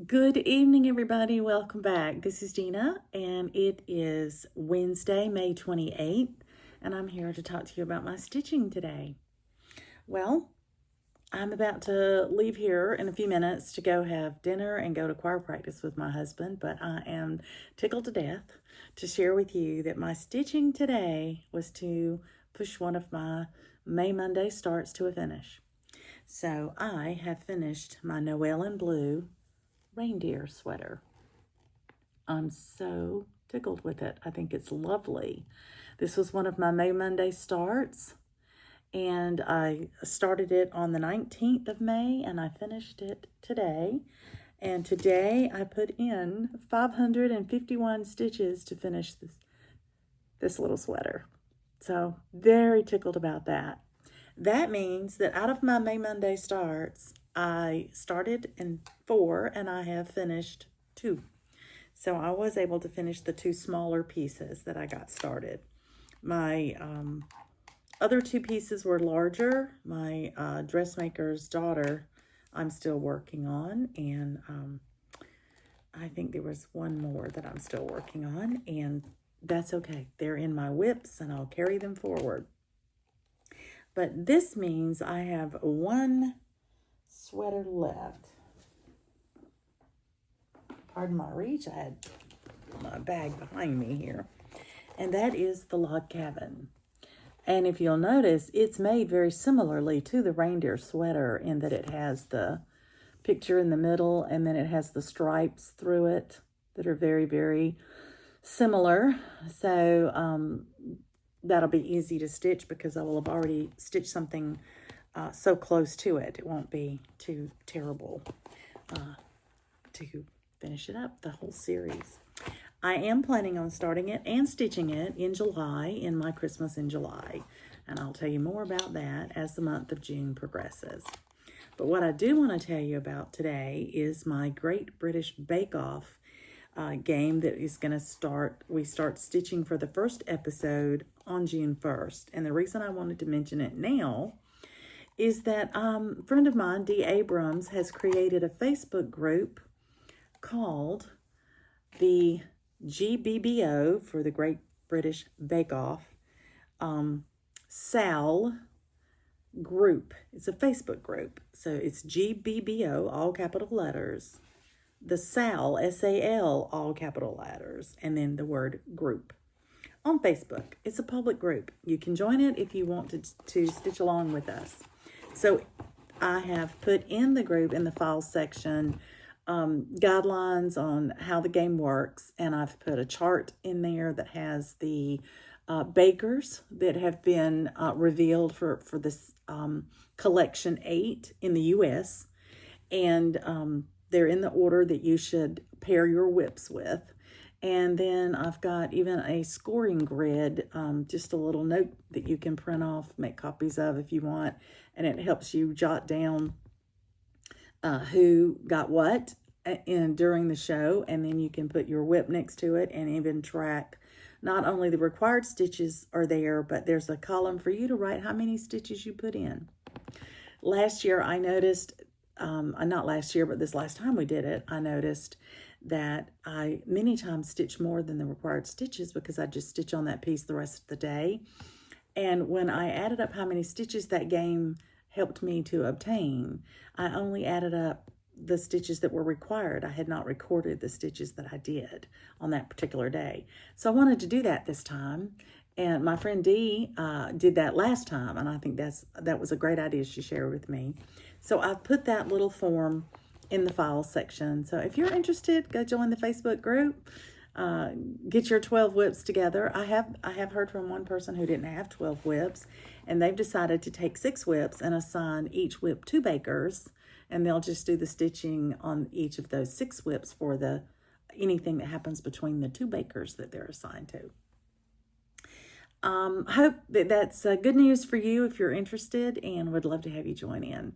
Good evening, everybody. Welcome back. This is Dina, and it is Wednesday, May 28th, and I'm here to talk to you about my stitching today. Well, I'm about to leave here in a few minutes to go have dinner and go to choir practice with my husband, but I am tickled to death to share with you that my stitching today was to push one of my May Monday starts to a finish. So I have finished my Noel in Blue reindeer sweater. I'm so tickled with it. I think it's lovely. This was one of my May Monday starts, and I started it on the 19th of May, and I finished it today. And today I put in 551 stitches to finish this little sweater. So very tickled about that. That means that out of my May Monday starts, I started in 4 and I have finished 2. So I was able to finish the 2 smaller pieces that I got started. My other 2 pieces were larger. My dressmaker's daughter I'm still working on, and I think there was one more that I'm still working on, and that's okay. They're in my whips and I'll carry them forward. But this means I have 1 sweater left. Pardon my reach, I had my bag behind me here. And that is the log cabin. And if you'll notice, it's made very similarly to the reindeer sweater in that it has the picture in the middle and then it has the stripes through it that are very, very similar. So that'll be easy to stitch because I will have already stitched something so close to it. It won't be too terrible to finish it up, the whole series. I am planning on starting it and stitching it in July, in my Christmas in July. And I'll tell you more about that as the month of June progresses. But what I do want to tell you about today is my Great British Bake Off game that is going to start. We start stitching for the first episode on June 1st. And the reason I wanted to mention it now is that a friend of mine, Dee Abrams, has created a Facebook group called the GBBO for the Great British Bake Off SAL group. It's a Facebook group. So it's GBBO, all capital letters, the SAL, S-A-L, all capital letters, and then the word group on Facebook. It's a public group. You can join it if you want to stitch along with us. So I have put in the group, in the files section, guidelines on how the game works, and I've put a chart in there that has the bakers that have been revealed for this collection 8 in the U.S., and they're in the order that you should pair your whips with. And then I've got even a scoring grid, just a little note that you can print off, make copies of if you want, and it helps you jot down who got what during the show, and then you can put your whip next to it and even track not only the required stitches are there, but there's a column for you to write how many stitches you put in. Last year I noticed, not last year, but this last time we did it, I noticed that I many times stitch more than the required stitches because I just stitch on that piece the rest of the day. And when I added up how many stitches that game helped me to obtain, I only added up the stitches that were required. I had not recorded the stitches that I did on that particular day. So I wanted to do that this time. And my friend Dee did that last time, and I think that was a great idea she shared with me. So I've put that little form in the files section. So if you're interested, go join the Facebook group. Get your 12 whips together. I have heard from one person who didn't have 12 whips, and they've decided to take 6 whips and assign each whip 2 bakers, and they'll just do the stitching on each of those 6 whips for anything that happens between the 2 bakers that they're assigned to. Hope that's good news for you if you're interested, and would love to have you join in.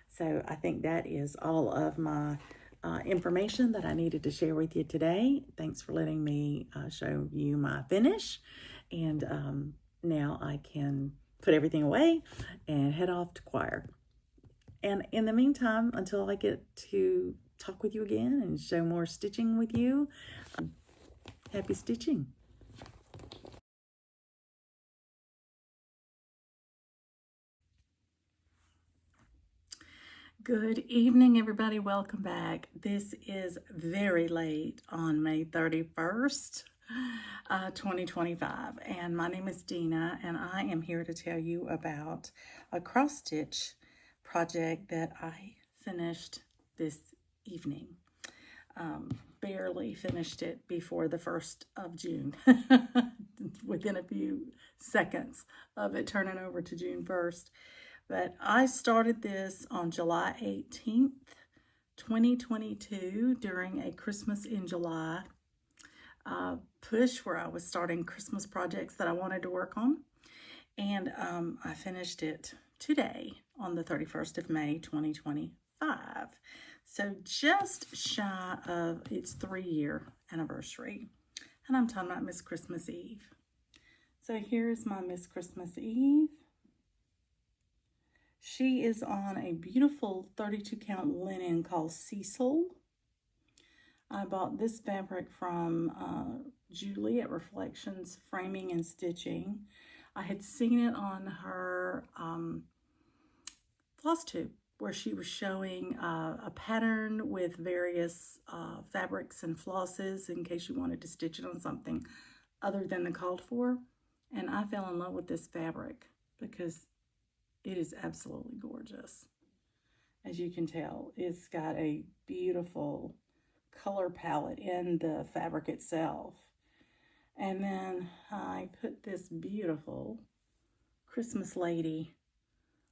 So I think that is all of my information that I needed to share with you today. Thanks for letting me show you my finish. And now I can put everything away and head off to choir. And in the meantime, until I get to talk with you again and show more stitching with you. Happy stitching. Good evening, everybody. Welcome back. This is very late on May 31st, 2025, and my name is Dina, and I am here to tell you about a cross-stitch project that I finished this evening. Barely finished it before the 1st of June, within a few seconds of it turning over to June 1st. But I started this on July 18th, 2022, during a Christmas in July push where I was starting Christmas projects that I wanted to work on. And I finished it today on the 31st of May, 2025. So just shy of its 3-year anniversary. And I'm talking about Miss Christmas Eve. So here's my Miss Christmas Eve. She is on a beautiful 32 count linen called Cecil. I bought this fabric from Julie at Reflections Framing and Stitching. I had seen it on her floss tube where she was showing a pattern with various fabrics and flosses in case you wanted to stitch it on something other than the called for. And I fell in love with this fabric because it is absolutely gorgeous. As you can tell, it's got a beautiful color palette in the fabric itself. And then I put this beautiful Christmas lady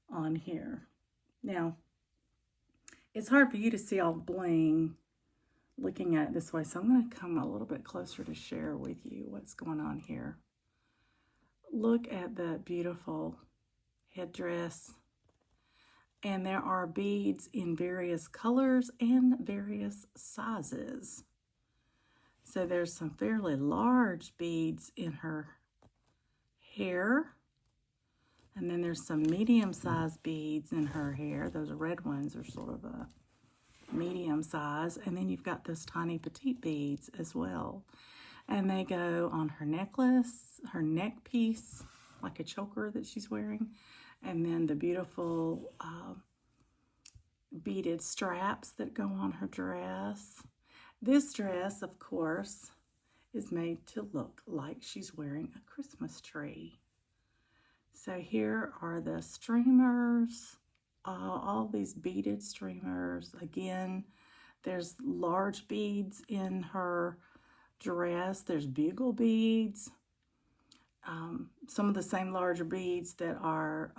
on here. Now, it's hard for you to see all the bling looking at it this way, so I'm going to come a little bit closer to share with you what's going on here. Look at that beautiful headdress, and there are beads in various colors and various sizes. So there's some fairly large beads in her hair, and then there's some medium-sized beads in her hair. Those red ones are sort of a medium size, and then you've got those tiny petite beads as well, and they go on her necklace, her neck piece, like a choker that she's wearing, and then the beautiful beaded straps that go on her dress. This dress, of course, is made to look like she's wearing a Christmas tree. So here are the streamers, all these beaded streamers. Again, there's large beads in her dress. There's bugle beads. Some of the same larger beads that are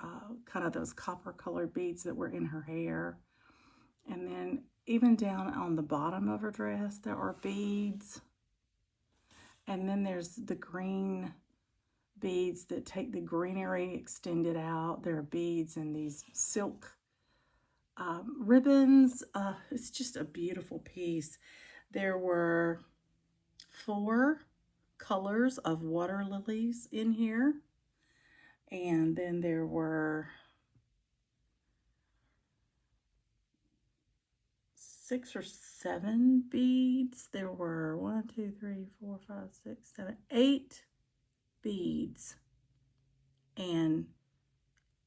kind of those copper colored beads that were in her hair. And then even down on the bottom of her dress, there are beads. And then there's the green beads that take the greenery extended out. There are beads in these silk ribbons. It's just a beautiful piece. There were 4 colors of water lilies in here, and then there were 6 or 7 beads. There were 1, 2, 3, 4, 5, 6, 7, 8 beads and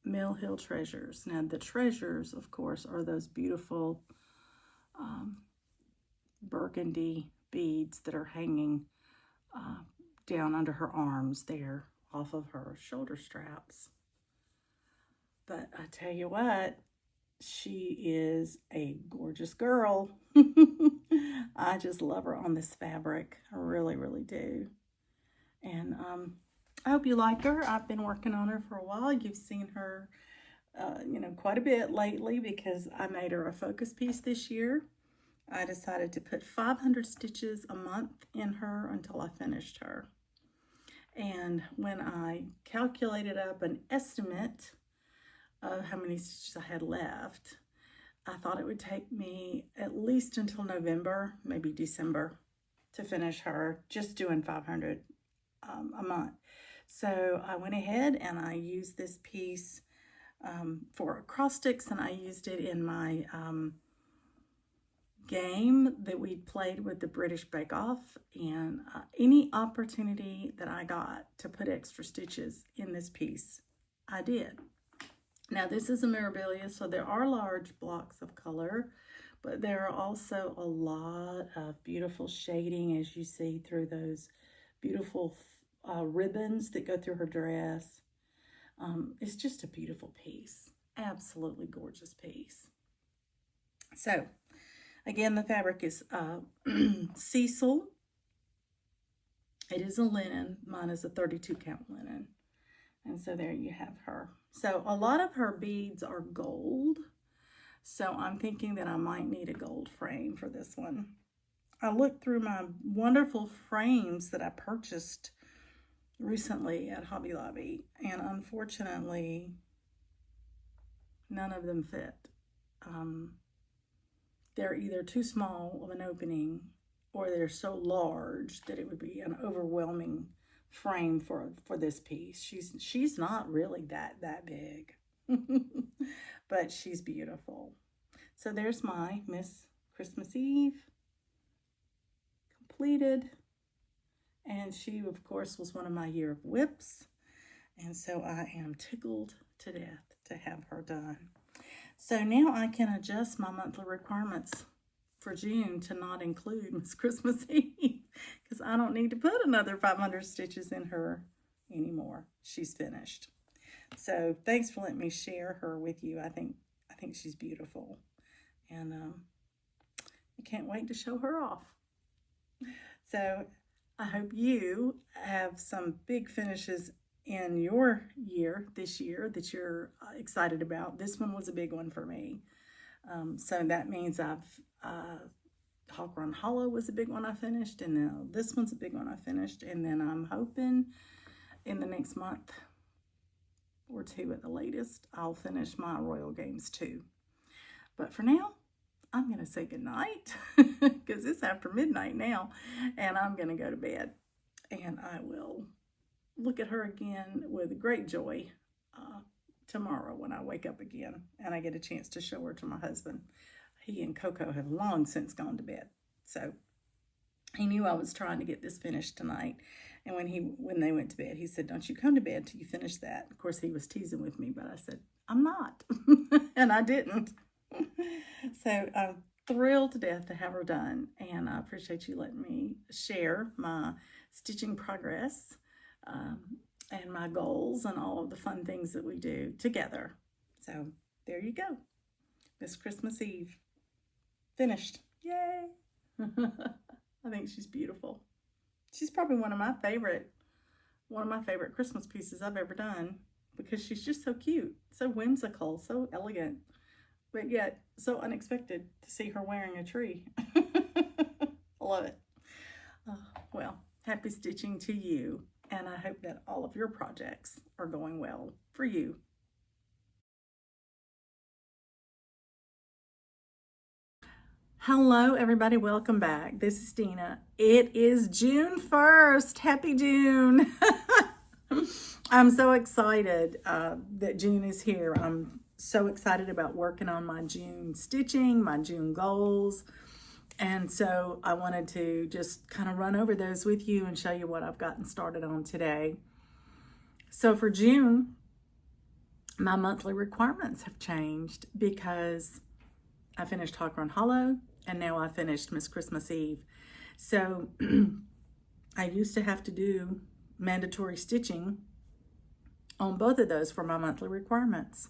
Mill Hill treasures. Now the treasures, of course, are those beautiful burgundy beads that are hanging down under her arms there off of her shoulder straps. But I tell you what, she is a gorgeous girl. I just love her on this fabric. I really, really do. And I hope you like her. I've been working on her for a while. You've seen her, quite a bit lately because I made her a focus piece this year. I decided to put 500 stitches a month in her until I finished her. And when I calculated up an estimate of how many stitches I had left, I thought it would take me at least until November, maybe December, to finish her, just doing 500 a month. So I went ahead and I used this piece for cross sticks, and I used it in my game that we played with the British Bake Off, and any opportunity that I got to put extra stitches in this piece, I did. Now this is a Mirabilia, so there are large blocks of color, but there are also a lot of beautiful shading, as you see through those beautiful ribbons that go through her dress. It's just a beautiful piece, absolutely gorgeous piece. So again, the fabric is Cecil. It is a linen. Mine is a 32 count linen. And so there you have her. So a lot of her beads are gold. So I'm thinking that I might need a gold frame for this one. I looked through my wonderful frames that I purchased recently at Hobby Lobby, and unfortunately, none of them fit. They're either too small of an opening, or they're so large that it would be an overwhelming frame for this piece. She's not really that big, but she's beautiful. So there's my Miss Christmas Eve completed, and she of course was one of my year of whips, and so I am tickled to death to have her done. So now I can adjust my monthly requirements for June to not include Miss Christmas Eve, because I don't need to put another 500 stitches in her anymore. She's finished. So thanks for letting me share her with you. I think she's beautiful, and I can't wait to show her off. So I hope you have some big finishes in your year this year that you're excited about. This one was a big one for me. So that means Hawthorne Hollow was a big one I finished, and now this one's a big one I finished, and then I'm hoping in the next month or two at the latest, I'll finish my Royal Games too. But for now, I'm going to say goodnight because it's after midnight now, and I'm going to go to bed, and I will look at her again with great joy tomorrow when I wake up again and I get a chance to show her to my husband. He and Coco have long since gone to bed, so he knew I was trying to get this finished tonight. And when they went to bed, he said, "Don't you come to bed till you finish that." Of course, he was teasing with me, but I said, "I'm not," and I didn't. So I'm thrilled to death to have her done, and I appreciate you letting me share my stitching progress and my goals and all of the fun things that we do together. So there you go. Miss Christmas Eve finished. Yay! I think she's beautiful. She's probably one of my favorite Christmas pieces I've ever done, because she's just so cute, so whimsical, so elegant, but yet so unexpected to see her wearing a tree. I love it. Well, happy stitching to you, and I hope that all of your projects are going well for you. Hello, everybody. Welcome back. This is Dina. It is June 1st. Happy June. I'm so excited that June is here. I'm so excited about working on my June stitching, my June goals. And so I wanted to just kind of run over those with you and show you what I've gotten started on today. So for June, my monthly requirements have changed because I finished Hawthorne Hollow, and now I finished Miss Christmas Eve. So I used to have to do mandatory stitching on both of those for my monthly requirements.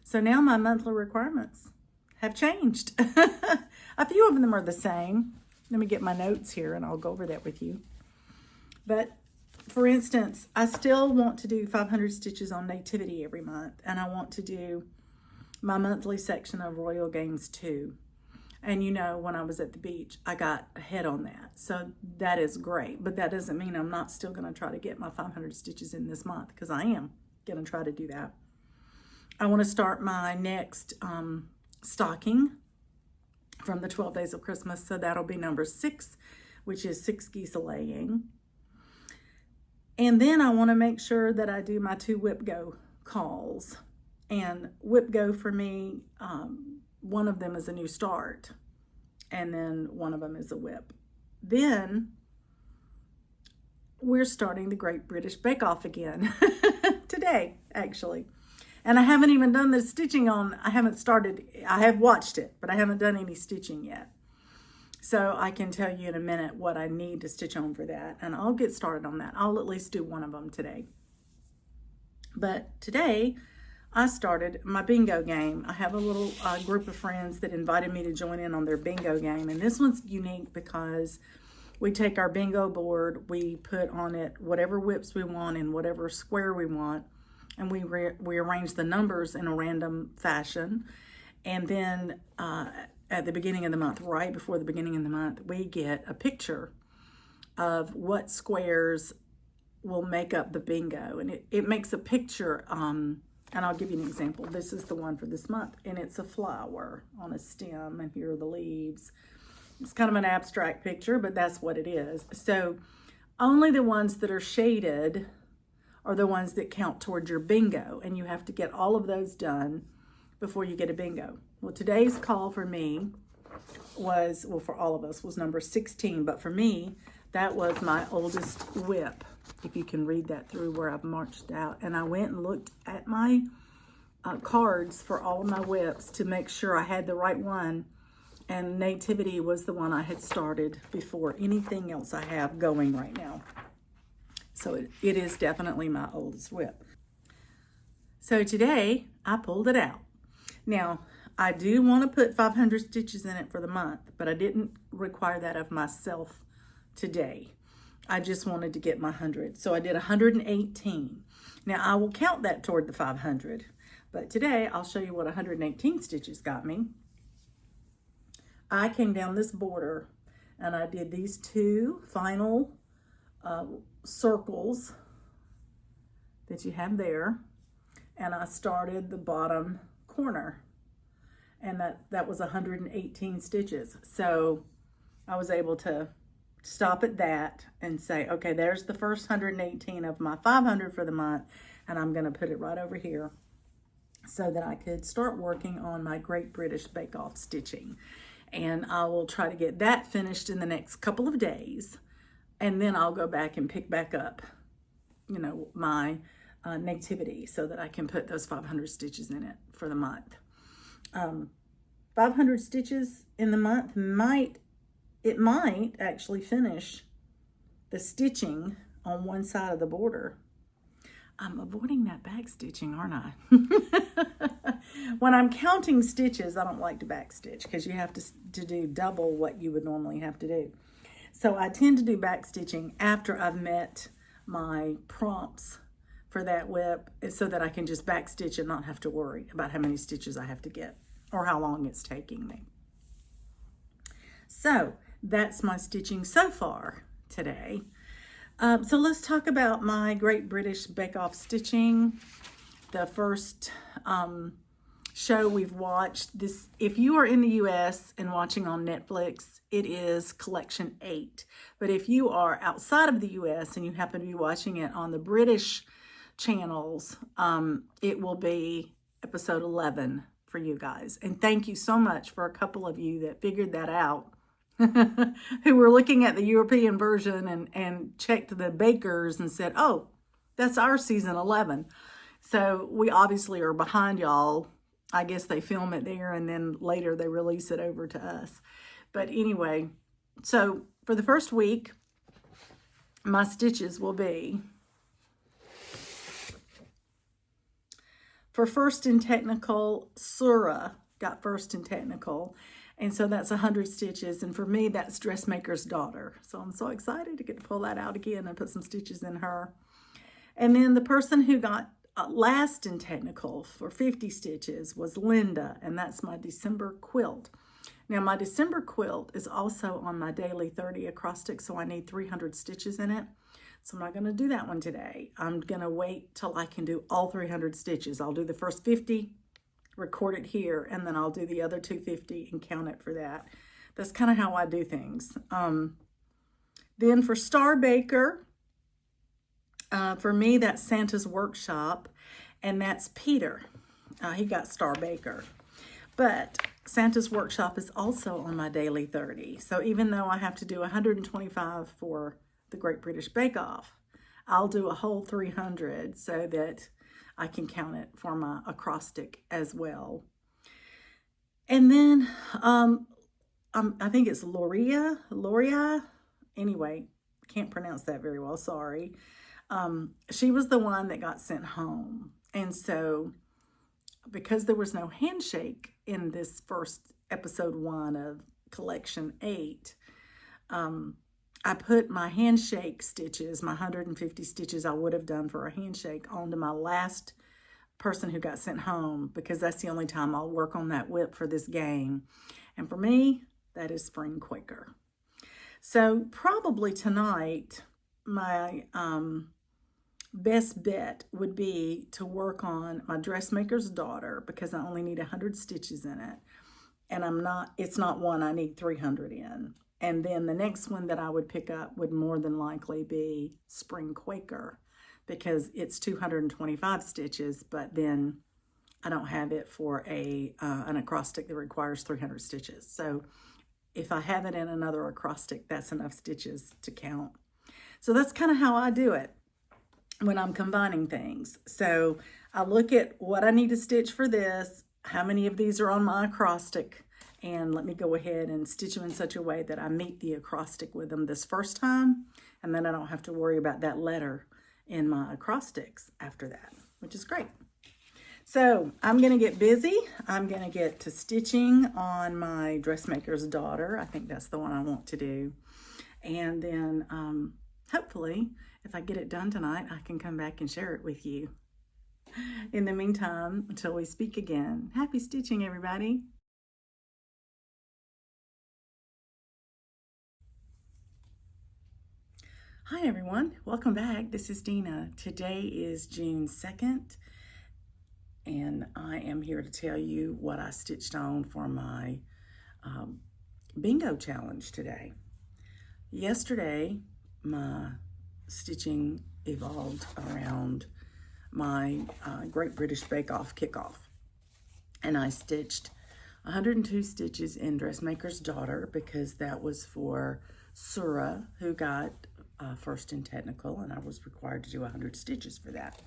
So now my monthly requirements have changed. A few of them are the same. Let me get my notes here and I'll go over that with you. But for instance, I still want to do 500 stitches on Nativity every month, and I want to do my monthly section of Royal Games too. And you know, when I was at the beach, I got ahead on that. So that is great, but that doesn't mean I'm not still gonna try to get my 500 stitches in this month, because I am gonna try to do that. I wanna start my next stocking from the 12 Days of Christmas. So that'll be number 6, which is 6 geese a-laying. And then I wanna make sure that I do my 2 whip go calls. And whip go for me, one of them is a new start, and then one of them is a whip. Then we're starting the Great British Bake Off again today, actually. And I haven't even done the stitching on, I have watched it, but I haven't done any stitching yet. So I can tell you in a minute what I need to stitch on for that. And I'll get started on that. I'll at least do one of them today. But today I started my bingo game. I have a little group of friends that invited me to join in on their bingo game. And this one's unique because we take our bingo board, we put on it whatever whips we want in whatever square we want, and we arrange the numbers in a random fashion. And then at the beginning of the month, right before the beginning of the month, we get a picture of what squares will make up the bingo. And it makes a picture, and I'll give you an example. This is the one for this month, and it's a flower on a stem, and here are the leaves. It's kind of an abstract picture, but that's what it is. So only the ones that are shaded are the ones that count towards your bingo, and you have to get all of those done before you get a bingo. Well, today's call for me was, well, for all of us, was number 16, but for me, that was my oldest whip, if you can read that through where I've marched out. And I went and looked at my cards for all of my whips to make sure I had the right one. And Nativity was the one I had started before anything else I have going right now. So it is definitely my oldest whip. So today I pulled it out. Now, I do want to put 500 stitches in it for the month, but I didn't require that of myself today. I just wanted to get my 100. So I did 118. Now I will count that toward the 500, but today I'll show you what 118 stitches got me. I came down this border and I did these two final circles that you have there, and I started the bottom corner, and that was 118 stitches. So I was able to stop at that and say, okay, there's the first 118 of my 500 for the month, and I'm going to put it right over here so that I could start working on my Great British Bake Off stitching. And I will try to get that finished in the next couple of days. And then I'll go back and pick back up, you know, my Nativity so that I can put those 500 stitches in it for the month. 500 stitches in the month might actually finish the stitching on one side of the border. I'm avoiding that back stitching, aren't I? When I'm counting stitches, I don't like to back stitch because you have to do double what you would normally have to do. So I tend to do back stitching after I've met my prompts for that whip so that I can just back stitch and not have to worry about how many stitches I have to get or how long it's taking me. So that's my stitching so far today. So let's talk about my Great British Bake Off stitching. The first show we've watched, this, if you are in the US and watching on Netflix, it is collection 8. But if you are outside of the US and you happen to be watching it on the British channels, it will be episode 11 for you guys. And thank you so much for a couple of you that figured that out. Who were looking at the European version and checked the bakers and said, oh, that's our season 11. So we obviously are behind y'all. I guess they film it there and then later they release it over to us. But anyway, so for the first week, my stitches will be for First and Technical. Sura got First and Technical. And so that's 100 stitches. And for me, that's Dressmaker's Daughter. So I'm so excited to get to pull that out again and put some stitches in her. And then the person who got last in Technical for 50 stitches was Linda. And that's my December quilt. Now my December quilt is also on my daily 30 acrostic. So I need 300 stitches in it. So I'm not going to do that one today. I'm going to wait till I can do all 300 stitches. I'll do the first 50. Record it here, and then I'll do the other 250 and count it for that. That's kind of how I do things. Then for Star Baker, for me, that's Santa's Workshop, and that's Peter. He got Star Baker. But Santa's Workshop is also on my daily 30. So even though I have to do 125 for the Great British Bake Off, I'll do a whole 300 so that I can count it for my acrostic as well. And then I think it's Loria. Anyway, can't pronounce that very well, sorry. She was the one that got sent home. And so because there was no handshake in this first episode 1 of collection 8, I put my handshake stitches, my 150 stitches I would have done for a handshake, onto my last person who got sent home, because that's the only time I'll work on that whip for this game. And for me, that is Spring Quaker. So probably tonight, my best bet would be to work on my Dressmaker's Daughter, because I only need 100 stitches in it. And it's not one I need 300 in. And then the next one that I would pick up would more than likely be Spring Quaker, because it's 225 stitches, but then I don't have it for an acrostic that requires 300 stitches. So if I have it in another acrostic, that's enough stitches to count. So that's kind of how I do it when I'm combining things. So I look at what I need to stitch for this, how many of these are on my acrostic, and let me go ahead and stitch them in such a way that I meet the acrostic with them this first time, and then I don't have to worry about that letter in my acrostics after that, which is great. So I'm going to get busy. I'm going to get to stitching on my Dressmaker's Daughter. I think that's the one I want to do. And then hopefully, if I get it done tonight, I can come back and share it with you. In the meantime, until we speak again, happy stitching, everybody. Hi, everyone. Welcome back. This is Dina. Today is June 2nd, and I am here to tell you what I stitched on for my bingo challenge today. Yesterday, my stitching evolved around my Great British Bake Off kickoff, and I stitched 102 stitches in Dressmaker's Daughter, because that was for Sura, who got first in technical, and I was required to do 100 stitches for that.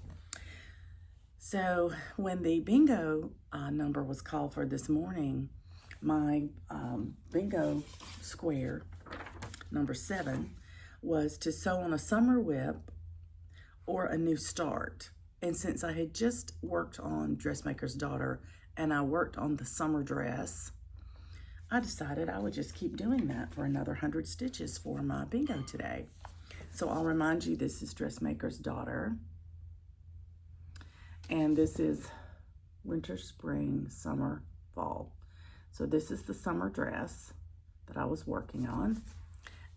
So when the bingo number was called for this morning, my bingo square, number 7, was to sew on a summer whip or a new start. And since I had just worked on Dressmaker's Daughter and I worked on the summer dress, I decided I would just keep doing that for another 100 stitches for my bingo today. So I'll remind you, this is Dressmaker's Daughter. And this is winter, spring, summer, fall. So this is the summer dress that I was working on.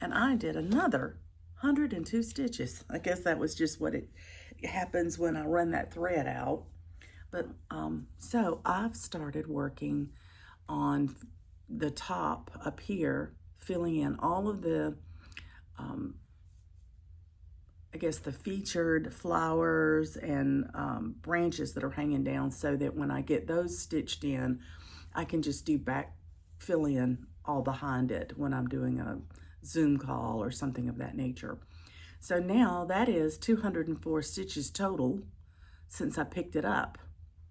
And I did another 102 stitches. I guess that was just what it happens when I run that thread out. But so I've started working on the top up here, filling in all of the I guess the featured flowers and branches that are hanging down, so that when I get those stitched in, I can just do back fill in all behind it when I'm doing a Zoom call or something of that nature. So now that is 204 stitches total since I picked it up,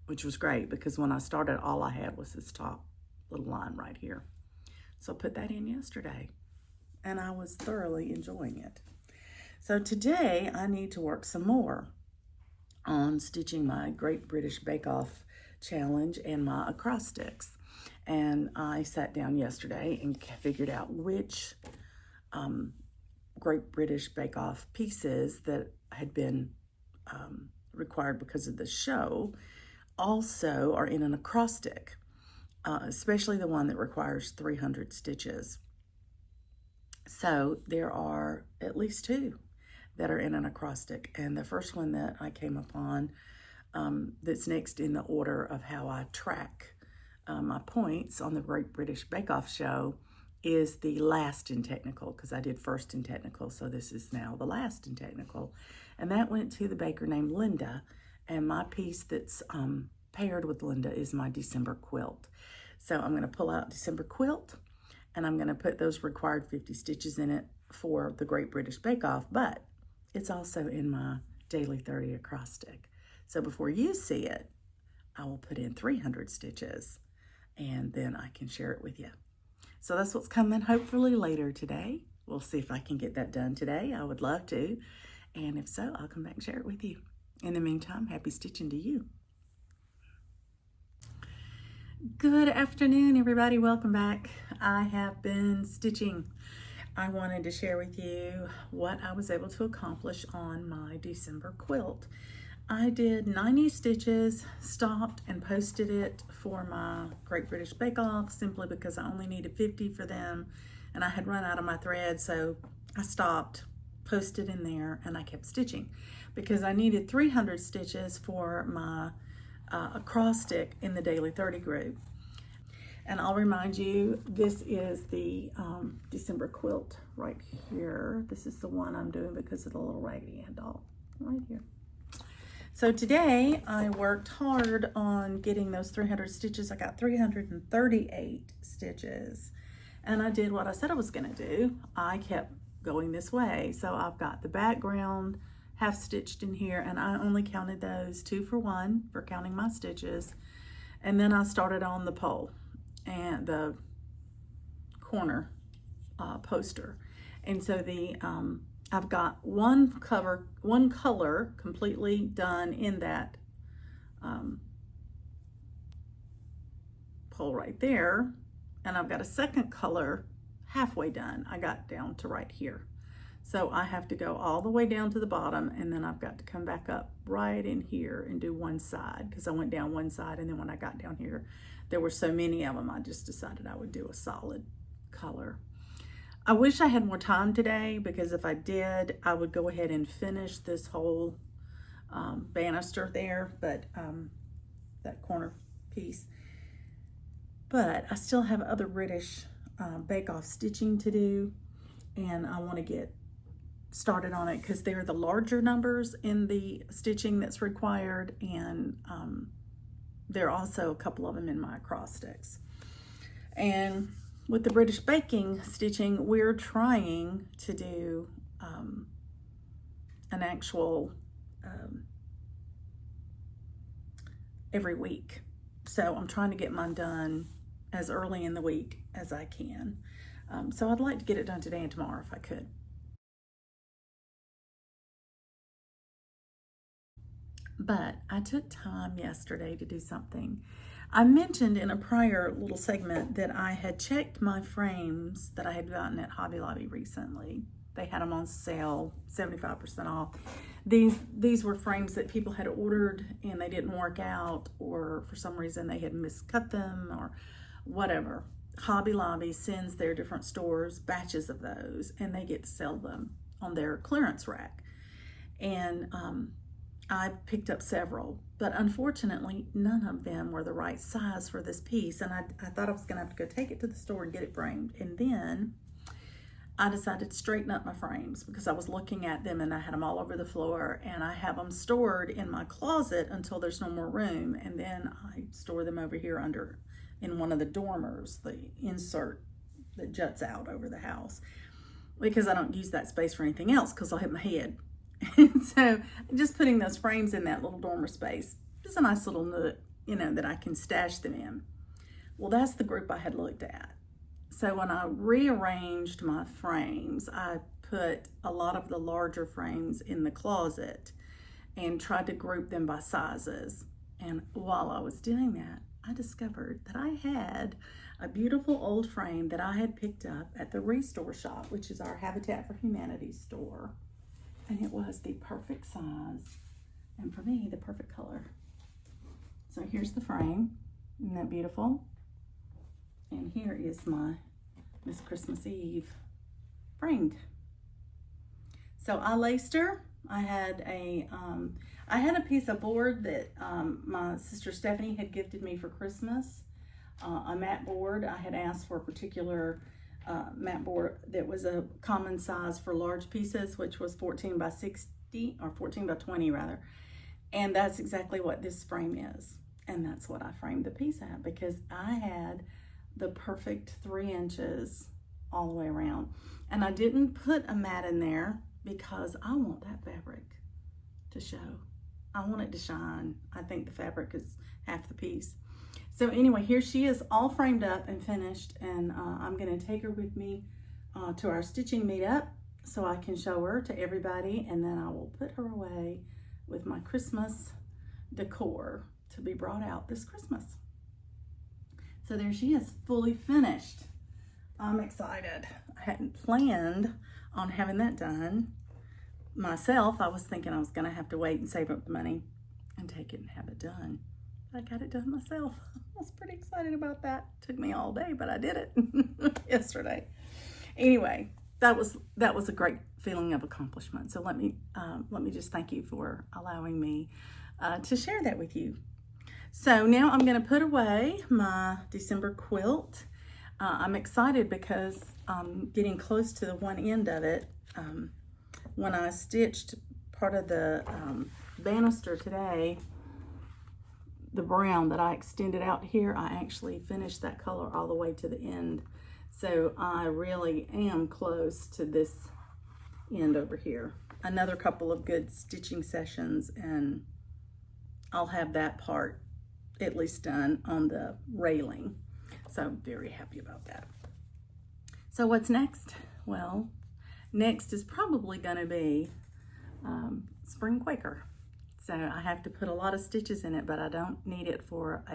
which was great, because when I started, all I had was this top little line right here. So I put that in yesterday, and I was thoroughly enjoying it. So today I need to work some more on stitching my Great British Bake Off challenge and my acrostics. And I sat down yesterday and figured out which Great British Bake Off pieces that had been required because of the show also are in an acrostic, especially the one that requires 300 stitches. So there are at least 2 that are in an acrostic. And the first one that I came upon, that's next in the order of how I track my points on the Great British Bake Off show, is the last in technical, because I did first in technical, so this is now the last in technical. And that went to the baker named Linda, and my piece that's paired with Linda is my December quilt. So I'm going to pull out December Quilt, and I'm going to put those required 50 stitches in it for the Great British Bake Off, but it's also in my Daily 30 acrostic. So before you see it, I will put in 300 stitches, and then I can share it with you. So that's what's coming hopefully later today. We'll see if I can get that done today. I would love to. And if so, I'll come back and share it with you. In the meantime, happy stitching to you. Good afternoon, everybody. Welcome back. I have been stitching. I wanted to share with you what I was able to accomplish on my December quilt. I did 90 stitches, stopped and posted it for my Great British Bake Off simply because I only needed 50 for them and I had run out of my thread, so I stopped, posted in there, and I kept stitching because I needed 300 stitches for my acrostic in the Daily 30 group. And I'll remind you, this is the December quilt right here. This is the one I'm doing because of the little Raggedy Ann doll right here. So today I worked hard on getting those 300 stitches. I got 338 stitches, and I did what I said I was gonna do. I kept going this way. So I've got the background half stitched in here, and I only counted those 2 for 1 for counting my stitches. And then I started on the pole and the corner poster. And so the I've got one color completely done in that pole right there, and I've got a second color halfway done. I got down to right here. So I have to go all the way down to the bottom, and then I've got to come back up right in here and do one side, because I went down one side, and then when I got down here, there were so many of them, I just decided I would do a solid color. I wish I had more time today, because if I did, I would go ahead and finish this whole banister there, but that corner piece. But I still have other British Bake Off stitching to do, and I want to get started on it because they're the larger numbers in the stitching that's required, and there are also a couple of them in my acrostics. And with the British baking stitching, we're trying to do an actual every week. So I'm trying to get mine done as early in the week as I can. So I'd like to get it done today and tomorrow if I could. But I took time yesterday to do something. I mentioned in a prior little segment that I had checked my frames that I had gotten at Hobby Lobby recently. They had them on sale, 75% off. These were frames that people had ordered and they didn't work out, or for some reason they had miscut them or whatever. Hobby Lobby sends their different stores batches of those, and they get to sell them on their clearance rack. And I picked up several, but unfortunately none of them were the right size for this piece, and I thought I was gonna have to go take it to the store and get it framed. And then I decided to straighten up my frames because I was looking at them and I had them all over the floor, and I have them stored in my closet until there's no more room, and then I store them over here under in one of the dormers, the insert that juts out over the house, because I don't use that space for anything else because I'll hit my head. And so just putting those frames in that little dormer space is a nice little nook, you know, that I can stash them in. Well, that's the group I had looked at. So when I rearranged my frames, I put a lot of the larger frames in the closet and tried to group them by sizes. And while I was doing that, I discovered that I had a beautiful old frame that I had picked up at the Restore Shop, which is our Habitat for Humanity store. And it was the perfect size, and for me, the perfect color. So here's the frame. Isn't that beautiful? And here is my Miss Christmas Eve framed. So I laced her. I had a piece of board that my sister Stephanie had gifted me for Christmas, a mat board. I had asked for a particular mat board that was a common size for large pieces, which was 14 by 60 or 14 by 20 rather. And that's exactly what this frame is. And that's what I framed the piece at, because I had the perfect 3 inches all the way around. And I didn't put a mat in there because I want that fabric to show. I want it to shine. I think the fabric is half the piece. So anyway, here she is all framed up and finished, and I'm gonna take her with me to our stitching meetup so I can show her to everybody, and then I will put her away with my Christmas decor to be brought out this Christmas. So there she is, fully finished. I'm excited. I hadn't planned on having that done myself. I was thinking I was gonna have to wait and save up the money and take it and have it done. I got it done myself. I was pretty excited about that. Took me all day, but I did it yesterday. Anyway, that was a great feeling of accomplishment. So let me just thank you for allowing me to share that with you. So now I'm going to put away my December quilt. I'm excited because I'm getting close to the one end of it. When I stitched part of the banister today, the brown that I extended out here, I actually finished that color all the way to the end. So I really am close to this end over here. Another couple of good stitching sessions and I'll have that part at least done on the railing. So I'm very happy about that. So what's next? Well, next is probably gonna be Spring Quaker. So I have to put a lot of stitches in it, but I don't need it for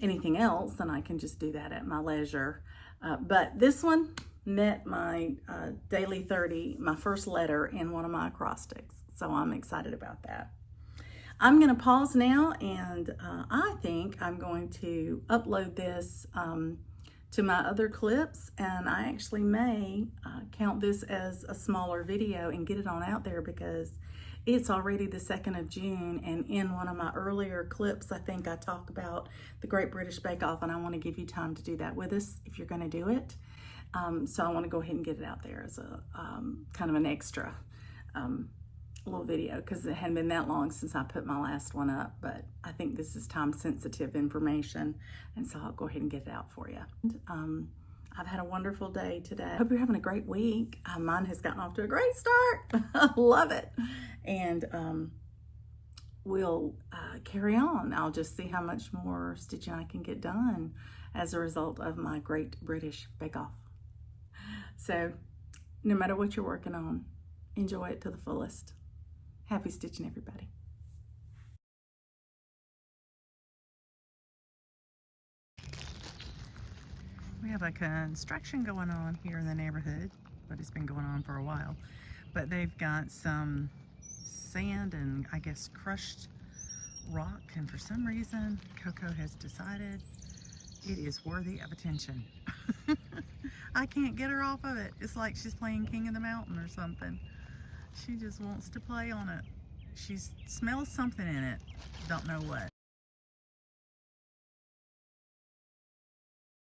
anything else, and I can just do that at my leisure. But this one met my daily 30, my first letter in one of my acrostics. So I'm excited about that. I'm gonna pause now, and I think I'm going to upload this to my other clips, and I actually may count this as a smaller video and get it on out there, because it's already the 2nd of June, and in one of my earlier clips, I think I talk about the Great British Bake Off, and I want to give you time to do that with us if you're going to do it. So I want to go ahead and get it out there as a kind of an extra little video, because it hadn't been that long since I put my last one up, but I think this is time-sensitive information, and so I'll go ahead and get it out for you. I've had a wonderful day today. I hope you're having a great week. Mine has gotten off to a great start. I love it. And we'll carry on. I'll just see how much more stitching I can get done as a result of my Great British Bake Off. So no matter what you're working on, enjoy it to the fullest. Happy stitching, everybody. We have a construction going on here in the neighborhood, but it's been going on for a while. But they've got some sand and I guess crushed rock, and for some reason Coco has decided it is worthy of attention. I can't get her off of it. It's like she's playing King of the Mountain or something. She just wants to play on it. She smells something in it, don't know what.